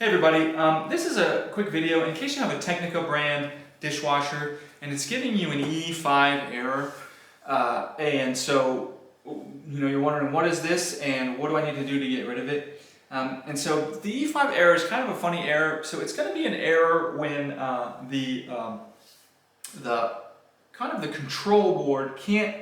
Hey everybody, this is a quick video in case you have a Technika brand dishwasher and it's giving you an E5 error, and so you're wondering what is this and what do I need to do to get rid of it. And so the E5 error is kind of a funny error. So it's going to be an error when the control board can't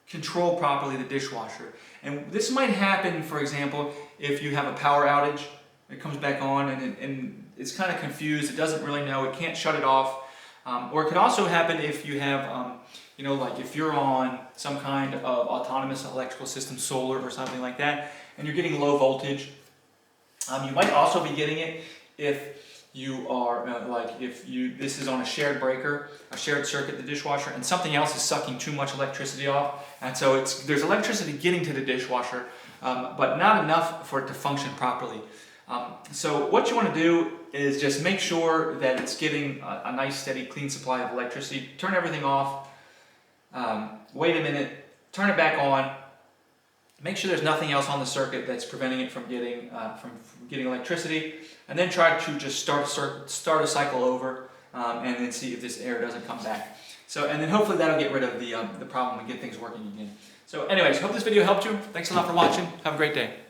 control properly the dishwasher. And this might happen, for example, if you have a power outage. It comes back on and it's kind of confused. It doesn't really know. It can't shut it off. Or it could also happen if you have, like if you're on some kind of autonomous electrical system, solar or something like that, and you're getting low voltage. You might also be getting it if you are, this is on a shared breaker, a shared circuit, the dishwasher, and something else is sucking too much electricity off. And so there's electricity getting to the dishwasher, but not enough for it to function properly. So what you want to do is just make sure that it's getting a nice steady clean supply of electricity. Turn everything off, wait a minute, turn it back on, make sure there's nothing else on the circuit that's preventing it from getting electricity, and then try to just start a cycle over and then see if this error doesn't come back. So, and then hopefully that'll get rid of the problem and get things working again. So anyways, hope this video helped you. Thanks a lot for watching. Have a great day.